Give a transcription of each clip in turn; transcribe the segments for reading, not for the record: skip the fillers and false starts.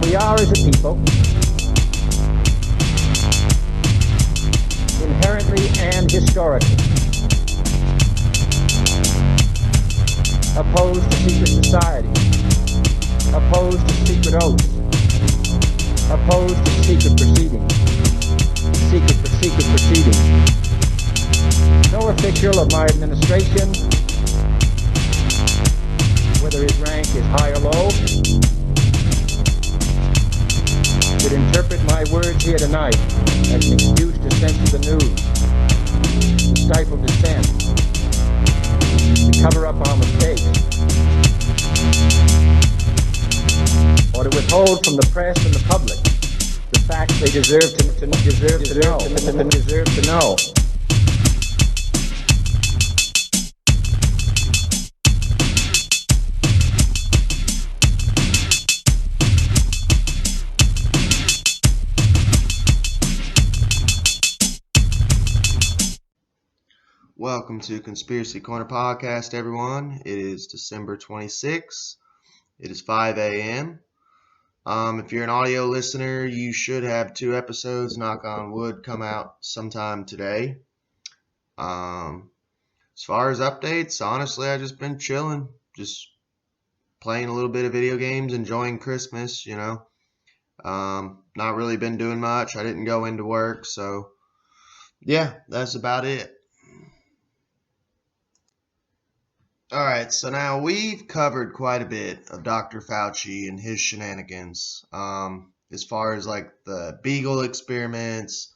We are, as a people, inherently and historically opposed to secret society, opposed to secret oaths, opposed to secret proceedings, secret proceedings. No official of my administration, whether his rank is high or low, should interpret my words here tonight as an excuse to censor the news, to stifle dissent, to cover up our mistakes, or to withhold from the press and the public the facts they deserve to know. Welcome to Conspiracy Corner Podcast, everyone. It is December 26th. It is 5 a.m. If you're an audio listener, you should have 2 episodes, knock on wood, come out sometime today. As far as updates, honestly, I've just been chilling, just playing a little bit of video games, enjoying Christmas, Not really been doing much. I didn't go into work, so yeah, that's about it. All right, so now we've covered quite a bit of Dr. Fauci and his shenanigans, as far as like the beagle experiments,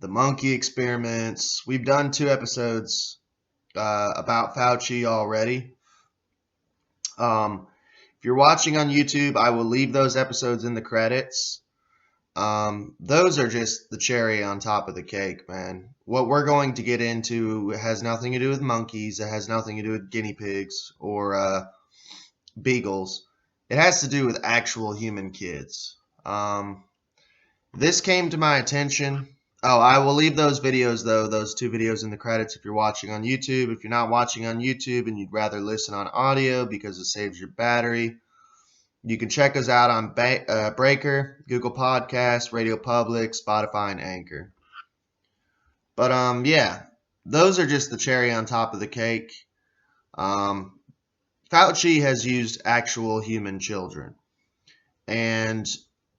the monkey experiments. We've done 2 episodes about Fauci already. If you're watching on YouTube, I will leave those episodes in the credits. Those are just the cherry on top of the cake, man. What we're going to get into has nothing to do with monkeys. It has nothing to do with guinea pigs or beagles. It has to do with actual human kids. This came to my attention. Oh, I will leave those videos, though, those 2 videos in the credits if you're watching on YouTube. If you're not watching on YouTube and you'd rather listen on audio because it saves your battery, you can check us out on Breaker, Google Podcasts, Radio Public, Spotify, and Anchor. But yeah, those are just the cherry on top of the cake. Fauci has used actual human children. And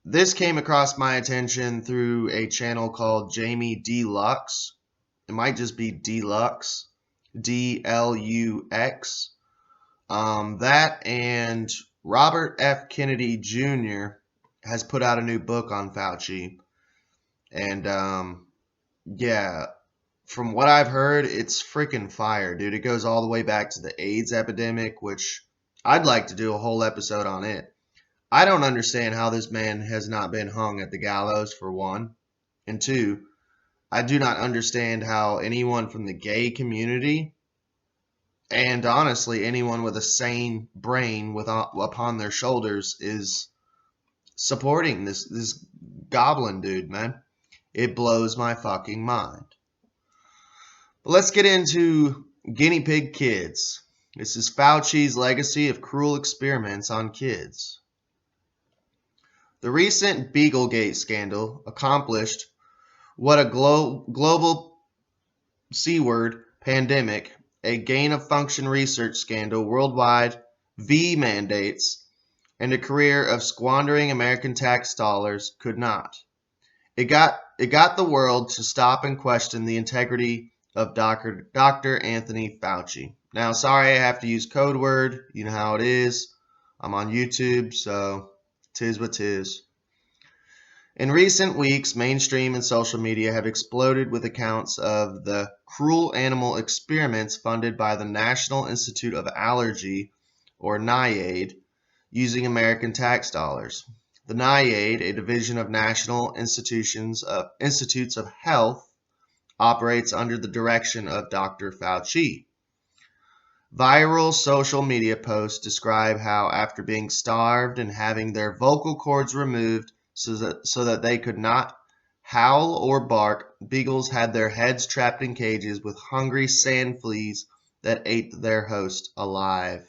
this came across my attention through a channel called Jamie Deluxe. It might just be Deluxe, D-L-U-X. That and Robert F. Kennedy Jr. has put out a new book on Fauci. And, yeah, from what I've heard, it's freaking fire, dude. It goes all the way back to the AIDS epidemic, which I'd like to do a whole episode on it. I don't understand how this man has not been hung at the gallows, for one. And 2, I do not understand how anyone from the gay community, and honestly, anyone with a sane brain upon their shoulders, is supporting this goblin dude, man. It blows my fucking mind. But let's get into guinea pig kids. This is Fauci's legacy of cruel experiments on kids. The recent Beaglegate scandal accomplished what a global C-word pandemic, a gain-of-function research scandal worldwide, V mandates, and a career of squandering American tax dollars could not. It got the world to stop and question the integrity of Dr. Anthony Fauci. Now, sorry I have to use code word. You know how it is. I'm on YouTube, so tis what tis. In recent weeks, mainstream and social media have exploded with accounts of the cruel animal experiments funded by the National Institute of Allergy, or NIAID, using American tax dollars. The NIAID, a division of National Institutes of Health, operates under the direction of Dr. Fauci. Viral social media posts describe how, after being starved and having their vocal cords removed so that they could not howl or bark, beagles had their heads trapped in cages with hungry sand fleas that ate their host alive.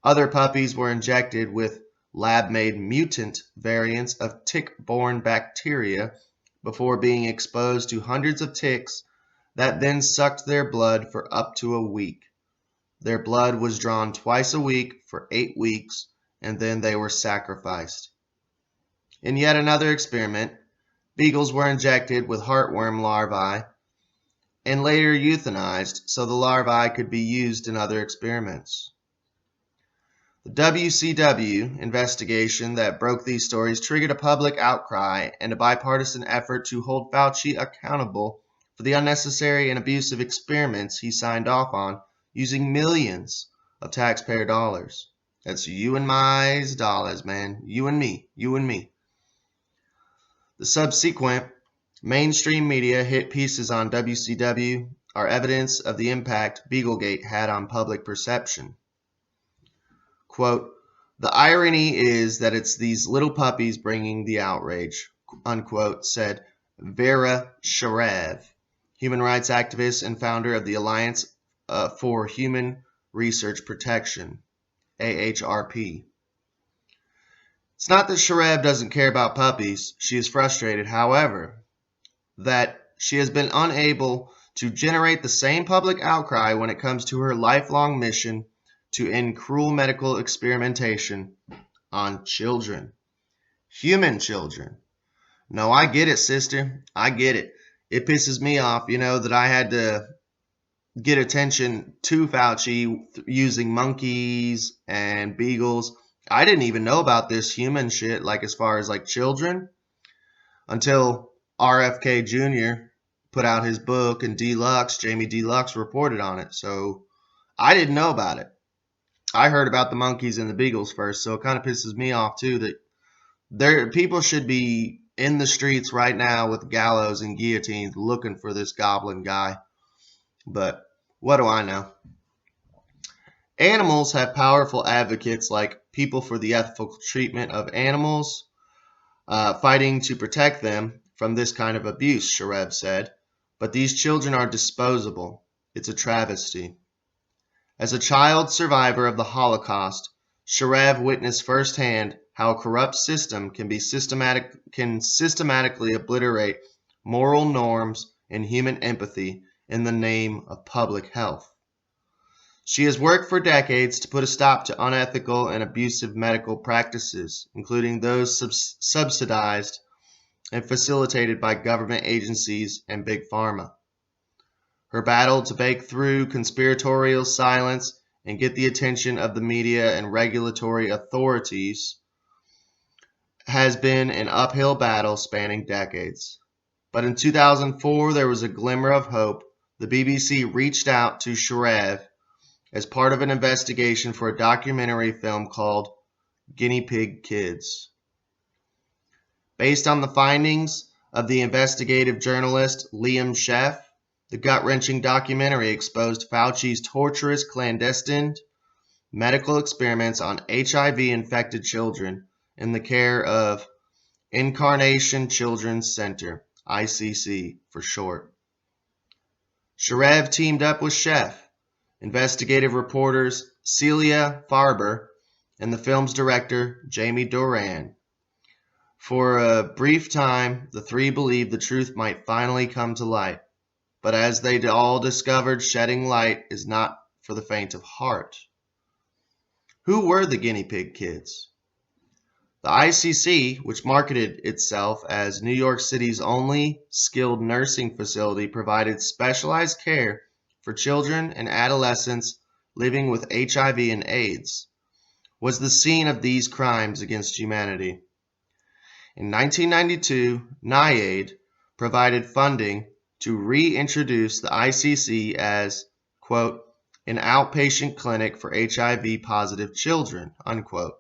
Other puppies were injected with lab-made mutant variants of tick-borne bacteria before being exposed to hundreds of ticks that then sucked their blood for up to a week. Their blood was drawn twice a week for 8 weeks, and then they were sacrificed. In yet another experiment, beagles were injected with heartworm larvae and later euthanized so the larvae could be used in other experiments. The WCW investigation that broke these stories triggered a public outcry and a bipartisan effort to hold Fauci accountable for the unnecessary and abusive experiments he signed off on using millions of taxpayer dollars. That's you and my dollars, man. You and me. You and me. The subsequent mainstream media hit pieces on WCW are evidence of the impact Beaglegate had on public perception. Quote, "The irony is that it's these little puppies bringing the outrage," unquote, said Vera Sharav, human rights activist and founder of the Alliance for Human Research Protection, AHRP. It's not that Sharav doesn't care about puppies. She is frustrated, however, that she has been unable to generate the same public outcry when it comes to her lifelong mission to end cruel medical experimentation on children. Human children. No, I get it, sister. I get it. It pisses me off, that I had to get attention to Fauci using monkeys and beagles. I didn't even know about this human shit, as far as children, until RFK Jr. put out his book and Jamie Deluxe reported on it. So I didn't know about it. I heard about the monkeys and the beagles first, so it kind of pisses me off too that people should be in the streets right now with gallows and guillotines looking for this goblin guy. But what do I know? Animals have powerful advocates like People for the Ethical Treatment of Animals, fighting to protect them from this kind of abuse, Sharav said. But these children are disposable. It's a travesty. As a child survivor of the Holocaust, Sharav witnessed firsthand how a corrupt system can systematically obliterate moral norms and human empathy in the name of public health. She has worked for decades to put a stop to unethical and abusive medical practices, including those subsidized and facilitated by government agencies and big pharma. Her battle to break through conspiratorial silence and get the attention of the media and regulatory authorities has been an uphill battle spanning decades. But in 2004, there was a glimmer of hope. The BBC reached out to Sharav as part of an investigation for a documentary film called Guinea Pig Kids. Based on the findings of the investigative journalist Liam Sheff, the gut-wrenching documentary exposed Fauci's torturous clandestine medical experiments on HIV-infected children in the care of Incarnation Children's Center, ICC for short. Sharav teamed up with Sheff, investigative reporters Celia Farber, and the film's director Jamie Doran. For a brief time, the three believed the truth might finally come to light. But as they all discovered, shedding light is not for the faint of heart. Who were the guinea pig kids? The ICC, which marketed itself as New York City's only skilled nursing facility, provided specialized care for children and adolescents living with HIV and AIDS, was the scene of these crimes against humanity. In 1992, NIAID provided funding to reintroduce the ICC as, quote, an outpatient clinic for HIV-positive children, unquote.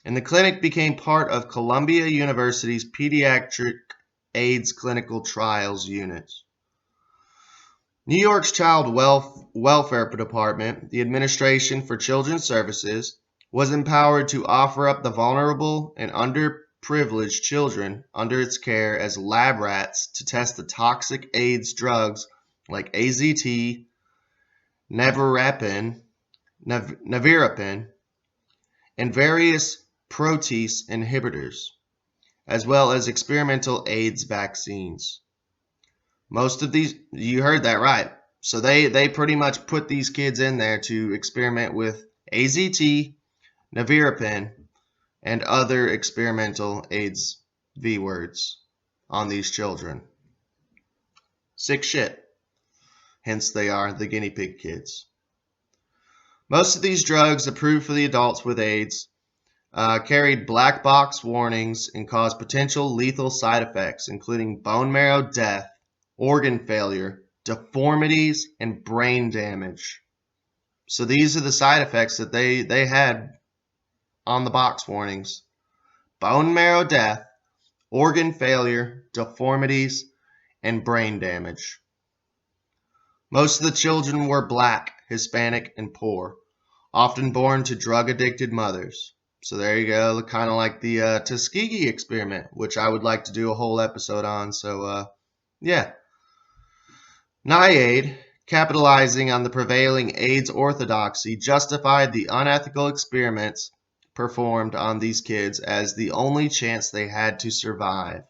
And the clinic became part of Columbia University's Pediatric AIDS Clinical Trials Unit. New York's Child Welfare Department, the Administration for Children's Services, was empowered to offer up the vulnerable and underprivileged children under its care as lab rats to test the toxic AIDS drugs like AZT, nevirapine, and various protease inhibitors, as well as experimental AIDS vaccines. Most of these, you heard that right. So they pretty much put these kids in there to experiment with AZT, nevirapine, and other experimental AIDS V words on these children. Sick shit. Hence they are the guinea pig kids. Most of these drugs approved for the adults with AIDS carried black box warnings and caused potential lethal side effects, including bone marrow death, organ failure, deformities, and brain damage. So these are the side effects that they had on the box warnings. Bone marrow death, organ failure, deformities, and brain damage. Most of the children were black, Hispanic, and poor, often born to drug-addicted mothers. So there you go, kind of like the Tuskegee experiment, which I would like to do a whole episode on. So, yeah. NIAID, capitalizing on the prevailing AIDS orthodoxy, justified the unethical experiments performed on these kids as the only chance they had to survive.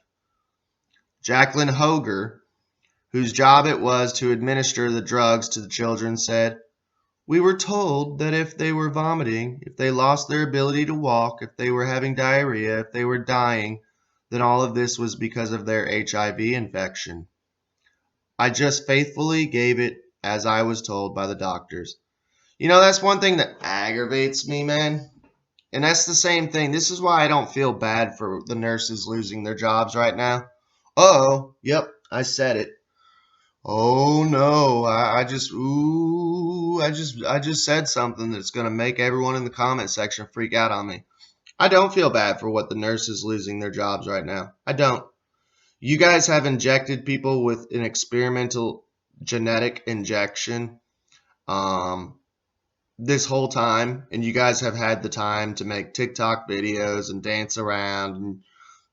Jacqueline Hoger, whose job it was to administer the drugs to the children, said, "We were told that if they were vomiting, if they lost their ability to walk, if they were having diarrhea, if they were dying, then all of this was because of their HIV infection. I just faithfully gave it as I was told by the doctors." You know, that's one thing that aggravates me, man. And that's the same thing. This is why I don't feel bad for the nurses losing their jobs right now. Uh-oh. Yep, I said it. Oh no, I just said something that's going to make everyone in the comment section freak out on me. I don't feel bad for what the nurses losing their jobs right now. I don't. You guys have injected people with an experimental genetic injection this whole time, and you guys have had the time to make TikTok videos and dance around. And,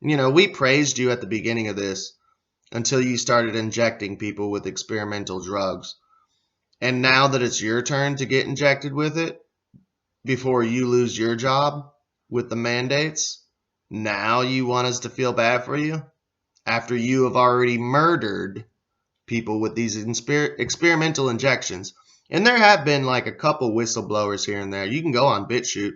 you know, we praised you at the beginning of this until you started injecting people with experimental drugs. And now that it's your turn to get injected with it, before you lose your job with the mandates, now you want us to feel bad for you? After you have already murdered people with these experimental injections. And there have been like a couple whistleblowers here and there. You can go on BitChute.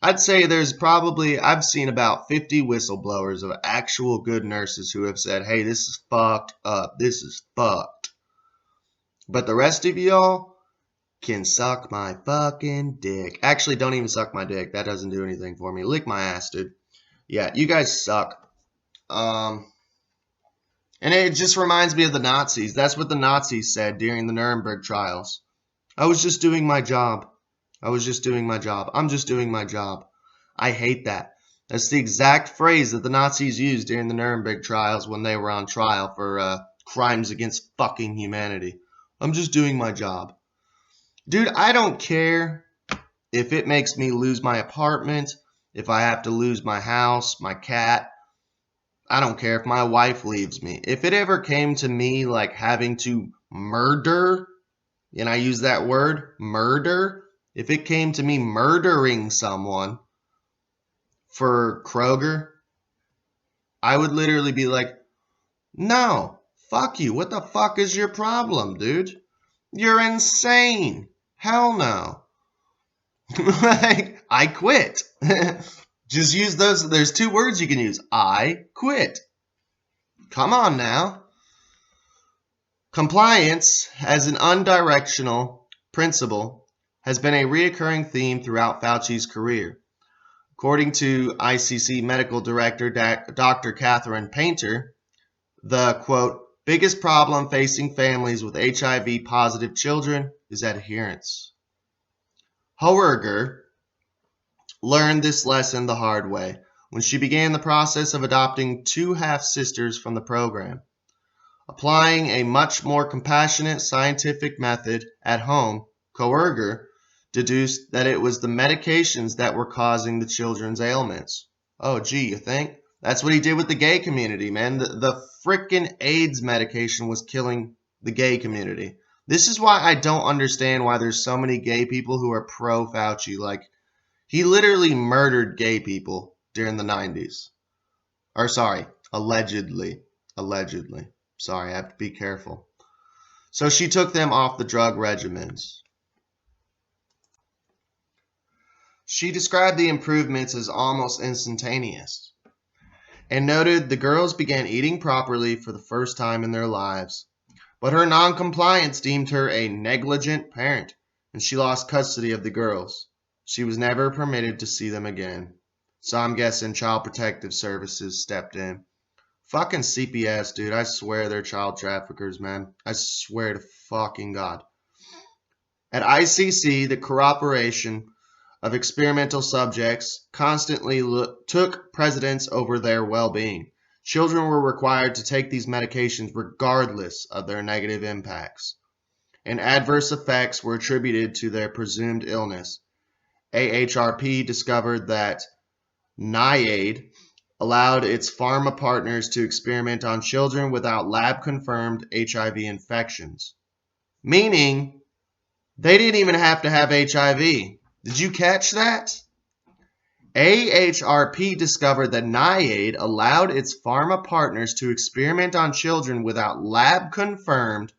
I'd say there's probably, I've seen about 50 whistleblowers of actual good nurses who have said, hey, this is fucked up. This is fucked. But the rest of y'all can suck my fucking dick. Actually, don't even suck my dick. That doesn't do anything for me. Lick my ass, dude. Yeah, you guys suck. And it just reminds me of the Nazis. That's what the Nazis said during the Nuremberg trials. I was just doing my job. I was just doing my job. I'm just doing my job. I hate that. That's the exact phrase that the Nazis used during the Nuremberg trials when they were on trial for crimes against fucking humanity. I'm just doing my job. Dude, I don't care if it makes me lose my apartment, if I have to lose my house, my cat. I don't care if my wife leaves me. If it ever came to me like having to murder, and I use that word, murder, if it came to me murdering someone for Kroger, I would literally be like, no, fuck you. What the fuck is your problem, dude? You're insane. Hell no. Like, I quit. Just use those. There's two words you can use. I quit. Come on now. Compliance as an unidirectional principle has been a reoccurring theme throughout Fauci's career. According to ICC Medical Director Dr. Catherine Painter, the, quote, biggest problem facing families with HIV-positive children is adherence. Hoerger learned this lesson the hard way when she began the process of adopting 2 half-sisters from the program. Applying a much more compassionate scientific method at home, Hoerger deduced that it was the medications that were causing the children's ailments. Oh, gee, you think? That's what he did with the gay community, man. The frickin' AIDS medication was killing the gay community. This is why I don't understand why there's so many gay people who are pro-Fauci. Like, He literally murdered gay people during the 90s. Or sorry, allegedly. Allegedly. Sorry, I have to be careful. So she took them off the drug regimens. She described the improvements as almost instantaneous and noted the girls began eating properly for the first time in their lives. But her non-compliance deemed her a negligent parent, and she lost custody of the girls. She was never permitted to see them again. So I'm guessing Child Protective Services stepped in. Fucking CPS, dude. I swear they're child traffickers, man. I swear to fucking God. At ICC, the corroboration of experimental subjects constantly took precedence over their well-being. Children were required to take these medications regardless of their negative impacts, and adverse effects were attributed to their presumed illness. AHRP discovered that NIAID allowed its pharma partners to experiment on children without lab-confirmed HIV infections, meaning they didn't even have to have HIV. Did you catch that? AHRP discovered that NIAID allowed its pharma partners to experiment on children without lab-confirmed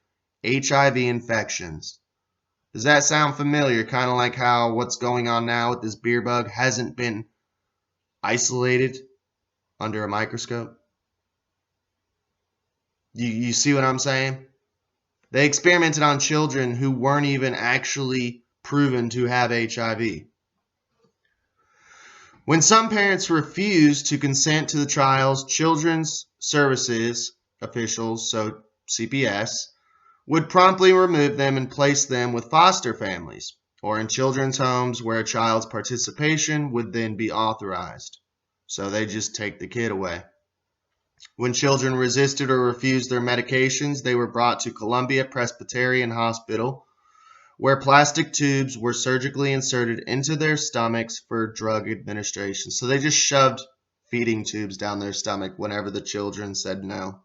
HIV infections. Does that sound familiar? Kind of like how what's going on now with this beer bug hasn't been isolated under a microscope? You see what I'm saying? They experimented on children who weren't even actually proven to have HIV. When some parents refused to consent to the trials, Children's Services officials, so CPS, would promptly remove them and place them with foster families or in children's homes where a child's participation would then be authorized. So they just take the kid away. When children resisted or refused their medications, they were brought to Columbia Presbyterian Hospital, where plastic tubes were surgically inserted into their stomachs for drug administration. So they just shoved feeding tubes down their stomach whenever the children said no.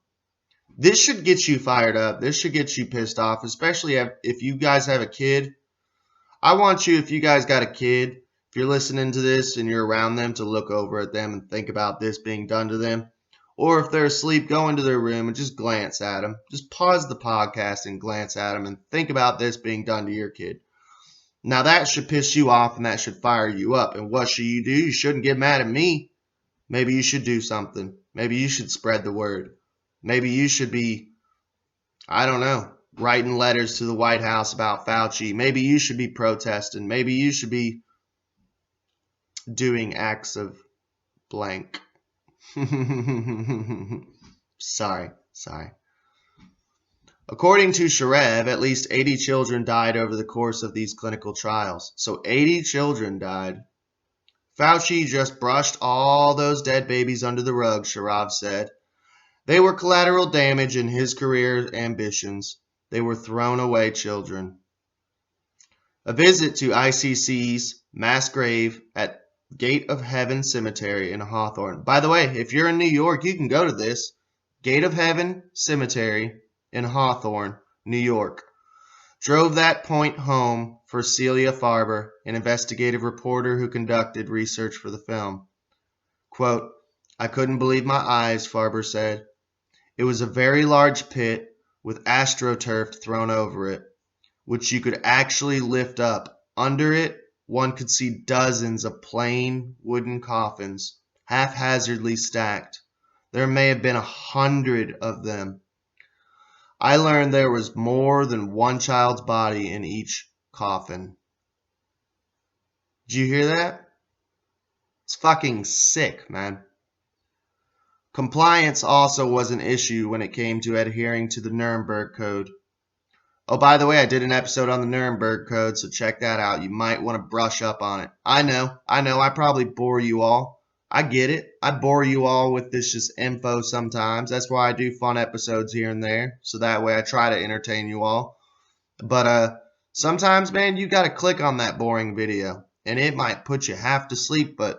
This should get you fired up. This should get you pissed off, especially if you guys have a kid. I want you, if you guys got a kid, if you're listening to this and you're around them, to look over at them and think about this being done to them. Or if they're asleep, go into their room and just glance at them. Just pause the podcast and glance at them and think about this being done to your kid. Now that should piss you off and that should fire you up. And what should you do? You shouldn't get mad at me. Maybe you should do something. Maybe you should spread the word. Maybe you should be, I don't know, writing letters to the White House about Fauci. Maybe you should be protesting. Maybe you should be doing acts of blank. Sorry. According to Sharev, at least 80 children died over the course of these clinical trials. So 80 children died. Fauci just brushed all those dead babies under the rug, Sharev said. They were collateral damage in his career ambitions. They were thrown away children. A visit to ICC's mass grave at Gate of Heaven Cemetery in Hawthorne. By the way, if you're in New York, you can go to this. Gate of Heaven Cemetery in Hawthorne, New York. Drove that point home for Celia Farber, an investigative reporter who conducted research for the film. Quote, I couldn't believe my eyes, Farber said. It was a very large pit with astroturf thrown over it, which you could actually lift up. Under it, one could see dozens of plain wooden coffins, haphazardly stacked. There may have been 100 of them. I learned there was more than one child's body in each coffin. Did you hear that? It's fucking sick, man. Compliance also was an issue when it came to adhering to the Nuremberg Code. Oh, by the way, I did an episode on the Nuremberg Code, so check that out. You might want to brush up on it. I know, I probably bore you all. I get it. I bore you all with this just info sometimes. That's why I do fun episodes here and there, so that way I try to entertain you all. But sometimes, man, you got to click on that boring video, and it might put you half to sleep, but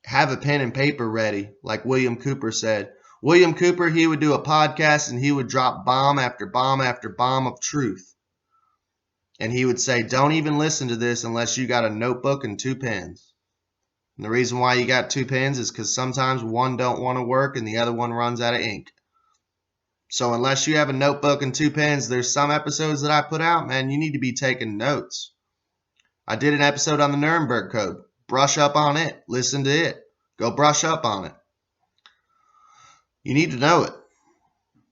have a pen and paper ready, like William Cooper said. William Cooper, he would do a podcast and he would drop bomb after bomb after bomb of truth. and he would say, don't even listen to this unless you got a notebook and 2 pens. And the reason why you got 2 pens is because sometimes one don't want to work and the other one runs out of ink. So unless you have a notebook and 2 pens, there's some episodes that I put out, man, you need to be taking notes. I did an episode on the Nuremberg Code. Brush up on it. Listen to it. Go brush up on it. You need to know it.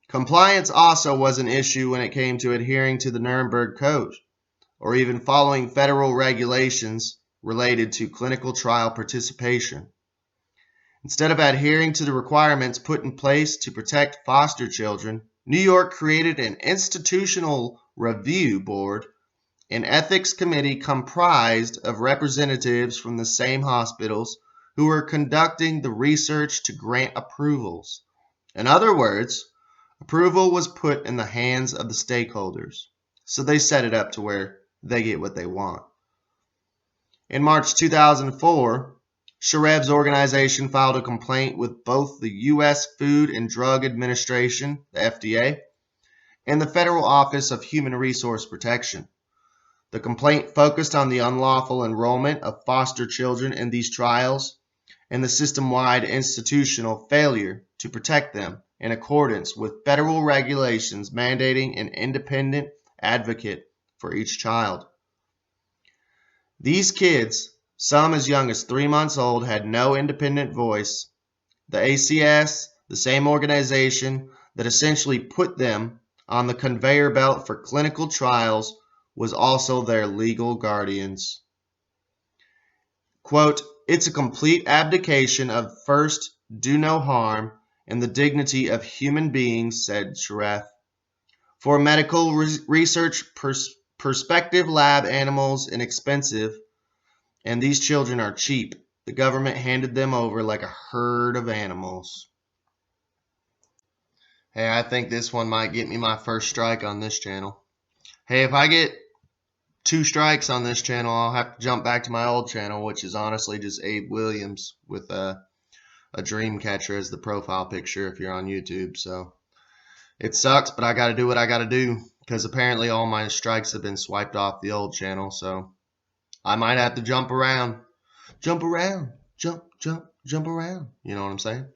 Compliance also was an issue when it came to adhering to the Nuremberg Code, or even following federal regulations related to clinical trial participation. Instead of adhering to the requirements put in place to protect foster children, New York created an institutional review board, an ethics committee comprised of representatives from the same hospitals who were conducting the research to grant approvals. In other words, approval was put in the hands of the stakeholders, so they set it up to where they get what they want. In March 2004, Sharev's organization filed a complaint with both the U.S. Food and Drug Administration, the FDA, and the Federal Office of Human Resource Protection. The complaint focused on the unlawful enrollment of foster children in these trials and the system-wide institutional failure to protect them in accordance with federal regulations mandating an independent advocate for each child. These kids, some as young as 3 months old, had no independent voice. The ACS, the same organization that essentially put them on the conveyor belt for clinical trials, was also their legal guardians. Quote, it's a complete abdication of first, do no harm, and the dignity of human beings, said Sharev. For medical research perspective, lab animals inexpensive, and these children are cheap. The government handed them over like a herd of animals. Hey, I think this one might get me my first strike on this channel. Hey, if I get 2 strikes on this channel, I'll have to jump back to my old channel, which is honestly just Abe Williams with a dream catcher as the profile picture if you're on YouTube. So it sucks, but I got to do what I got to do because apparently all my strikes have been swiped off the old channel. So I might have to jump around. Jump around. Jump around. You know what I'm saying?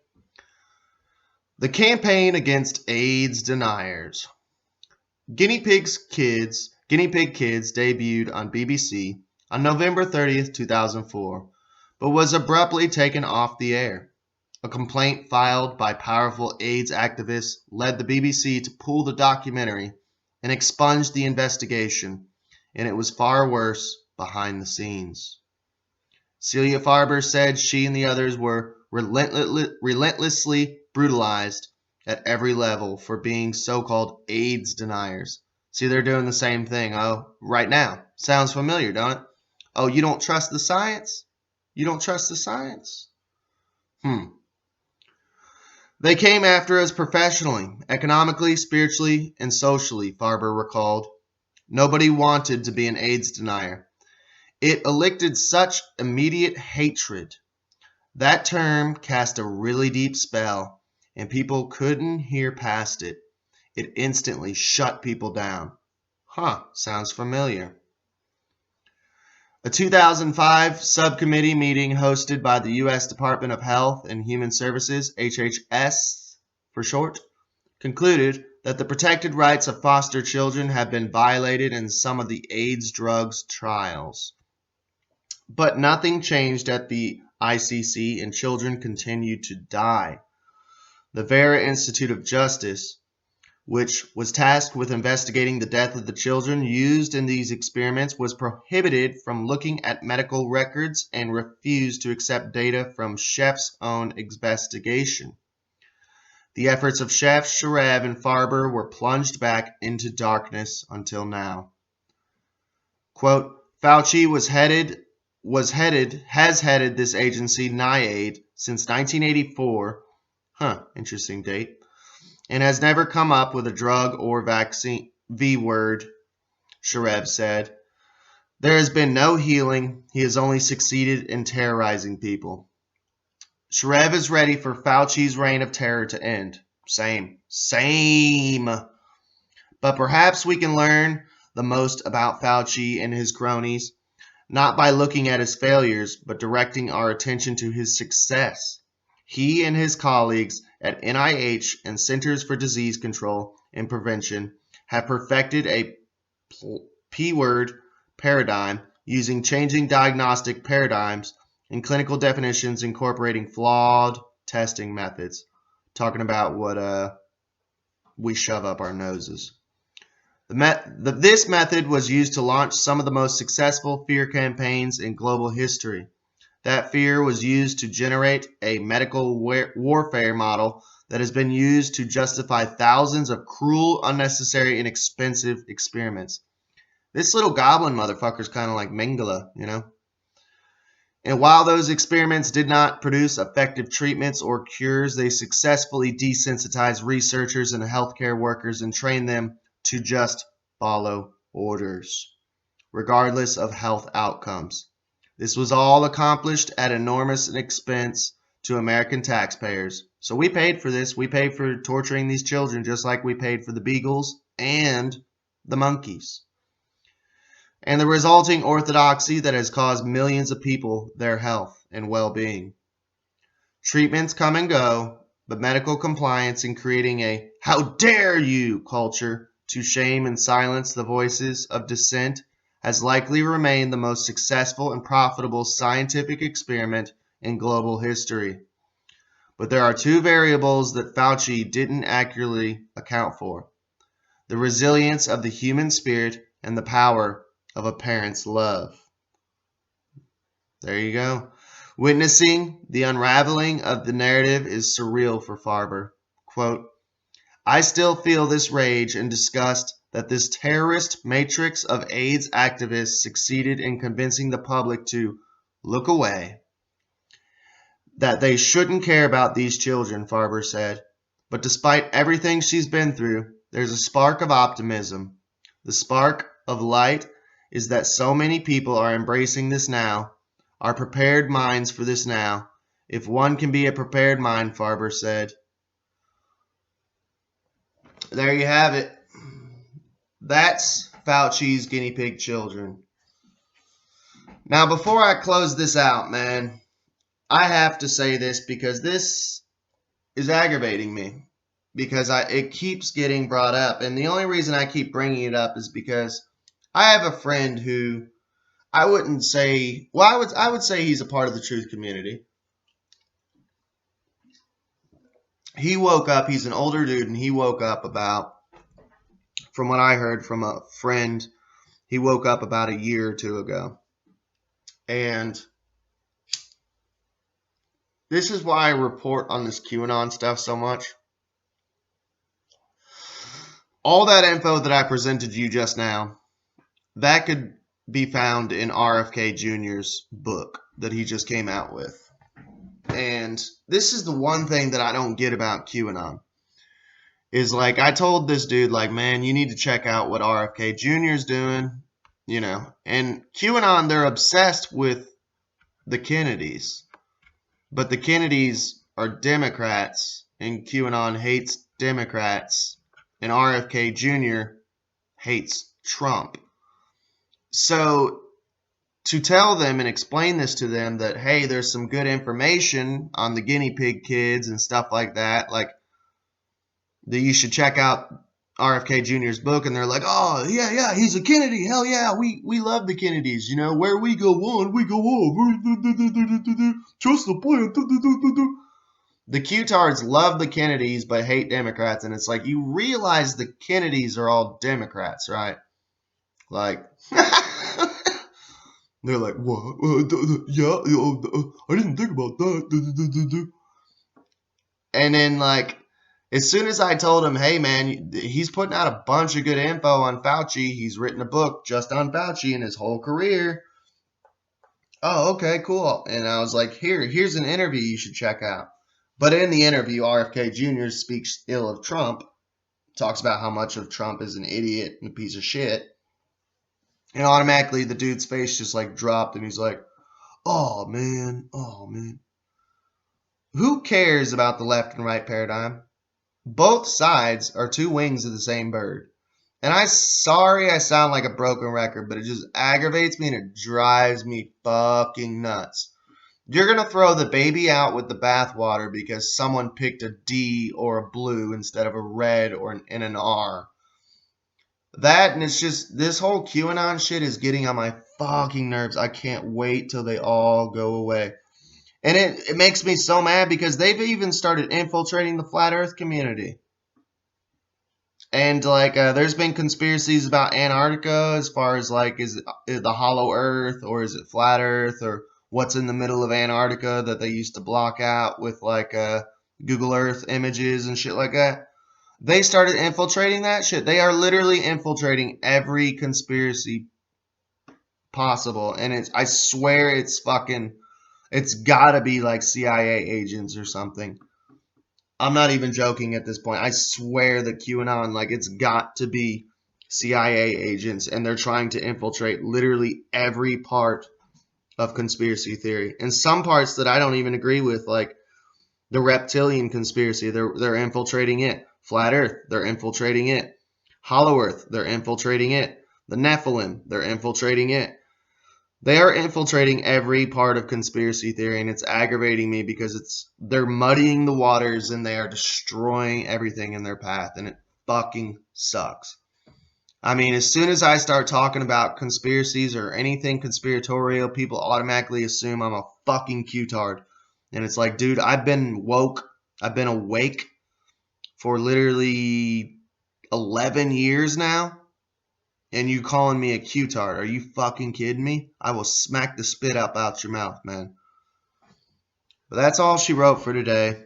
The campaign against AIDS deniers. Guinea pig kids debuted on BBC on November 30th, 2004, but was abruptly taken off the air. A complaint filed by powerful AIDS activists led the BBC to pull the documentary and expunge the investigation, and it was far worse behind the scenes. Celia Farber said she and the others were relentlessly brutalized at every level for being so-called AIDS deniers. See, they're doing the same thing. Oh, right now. Sounds familiar, don't it? Oh, you don't trust the science? You don't trust the science? They came after us professionally, economically, spiritually, and socially, Farber recalled. Nobody wanted to be an AIDS denier. It elicited such immediate hatred. That term cast a really deep spell, and people couldn't hear past it. It instantly shut people down. Sounds familiar. A 2005 subcommittee meeting hosted by the U.S. Department of Health and Human Services, HHS for short, concluded that the protected rights of foster children have been violated in some of the AIDS drugs trials. But nothing changed at the ICC, and children continued to die. The Vera Institute of Justice, which was tasked with investigating the death of the children used in these experiments, was prohibited from looking at medical records and refused to accept data from Sheff's own investigation. The efforts of Sheff, Sharev, and Farber were plunged back into darkness until now. Quote, Fauci has headed this agency, NIAID, since 1984, interesting date, and has never come up with a drug or vaccine, V-word, Sharev said. There has been no healing. He has only succeeded in terrorizing people. Sharev is ready for Fauci's reign of terror to end. Same. But perhaps we can learn the most about Fauci and his cronies, not by looking at his failures, but directing our attention to his success. He and his colleagues at NIH and Centers for Disease Control and Prevention have perfected a P-word paradigm using changing diagnostic paradigms and clinical definitions incorporating flawed testing methods. Talking about what we shove up our noses. This method was used to launch some of the most successful fear campaigns in global history. That fear was used to generate a medical warfare model that has been used to justify thousands of cruel, unnecessary, and expensive experiments. This little goblin motherfucker's kind of like Mengele, you know? And while those experiments did not produce effective treatments or cures, they successfully desensitized researchers and healthcare workers and trained them to just follow orders, regardless of health outcomes. This was all accomplished at enormous expense to American taxpayers. So we paid for this. We paid for torturing these children just like we paid for the beagles and the monkeys. And the resulting orthodoxy that has caused millions of people their health and well-being. Treatments come and go, but medical compliance in creating a "how dare you" culture to shame and silence the voices of dissent has likely remained the most successful and profitable scientific experiment in global history. But there are two variables that Fauci didn't accurately account for: the resilience of the human spirit and the power of a parent's love. There you go. Witnessing the unraveling of the narrative is surreal for Farber. Quote, "I still feel this rage and disgust that this terrorist matrix of AIDS activists succeeded in convincing the public to look away, that they shouldn't care about these children," Farber said. "But despite everything she's been through, there's a spark of optimism. The spark of light is that so many people are embracing this now, are prepared minds for this now. If one can be a prepared mind," Farber said. There you have it. That's Fauci's guinea pig children. Now, before I close this out, man, I have to say this because this is aggravating me. Because it keeps getting brought up. And the only reason I keep bringing it up is because I have a friend who I wouldn't say, well, I would say he's a part of the truth community. He woke up, he's an older dude, and he woke up about, from what I heard from a friend, he woke up about a year or two ago. And this is why I report on this QAnon stuff so much. All that info that I presented you just now, that could be found in RFK Jr.'s book that he just came out with. And this is the one thing that I don't get about QAnon. Is like, I told this dude, like, man, you need to check out what RFK Jr. is doing, you know. And QAnon, they're obsessed with the Kennedys. But the Kennedys are Democrats, and QAnon hates Democrats, and RFK Jr. hates Trump. So to tell them and explain this to them that, hey, there's some good information on the guinea pig kids and stuff like that, like that you should check out RFK Jr.'s book, and they're like, oh, yeah, he's a Kennedy. Hell yeah, we love the Kennedys. You know, where we go on, we go on. Trust the plan. The Q-tards love the Kennedys but hate Democrats, and it's like, you realize the Kennedys are all Democrats, right? Like, they're like, what? Yeah, I didn't think about that. And then, like, as soon as I told him, hey, man, he's putting out a bunch of good info on Fauci. He's written a book just on Fauci in his whole career. Oh, okay, cool. And I was like, here's an interview you should check out. But in the interview, RFK Jr. speaks ill of Trump, talks about how much of Trump is an idiot and a piece of shit. And automatically the dude's face just like dropped, and he's like, oh, man. Who cares about the left and right paradigm? Both sides are two wings of the same bird. And sorry I sound like a broken record, but it just aggravates me and it drives me fucking nuts. You're going to throw the baby out with the bathwater because someone picked a D or a blue instead of a red or an R. That, and it's just, this whole QAnon shit is getting on my fucking nerves. I can't wait till they all go away. And it makes me so mad because they've even started infiltrating the flat earth community. And like, there's been conspiracies about Antarctica as far as like, is it the hollow earth or is it flat earth or what's in the middle of Antarctica that they used to block out with like Google Earth images and shit like that. They started infiltrating that shit. They are literally infiltrating every conspiracy possible. And I swear it's gotta be like CIA agents or something. I'm not even joking at this point. I swear that QAnon, like, it's got to be CIA agents, and they're trying to infiltrate literally every part of conspiracy theory. And some parts that I don't even agree with, like the reptilian conspiracy, they're infiltrating it. Flat Earth, they're infiltrating it. Hollow Earth, they're infiltrating it. The Nephilim, they're infiltrating it. They are infiltrating every part of conspiracy theory, and it's aggravating me because they're muddying the waters and they are destroying everything in their path, and it fucking sucks. I mean, as soon as I start talking about conspiracies or anything conspiratorial, people automatically assume I'm a fucking Q-tard. And it's like, dude, I've been awake for literally 11 years now. And you calling me a Q-tard? Are you fucking kidding me? I will smack the spit up out your mouth, man. But that's all she wrote for today.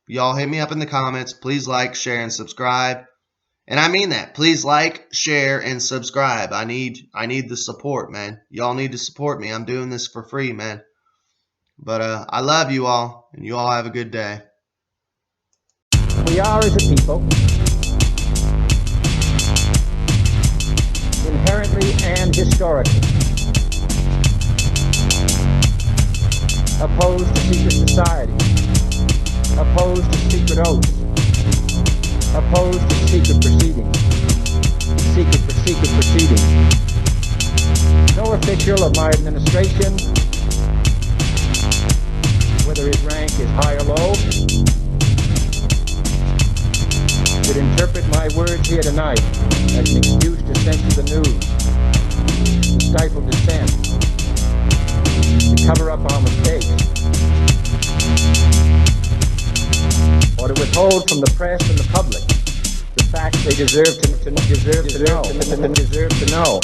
Y'all hit me up in the comments. Please like, share, and subscribe. And I mean that. Please like, share, and subscribe. I need the support, man. Y'all need to support me. I'm doing this for free, man. But I love you all, and you all have a good day. We are, as a people, inherently and historically opposed to secret society, opposed to secret oaths, opposed to secret proceedings. No official of my administration, whether his rank is high or low, should interpret my words here tonight as an excuse to censor the news, to stifle dissent, to cover up our mistakes, or to withhold from the press and the public the facts they deserve to know.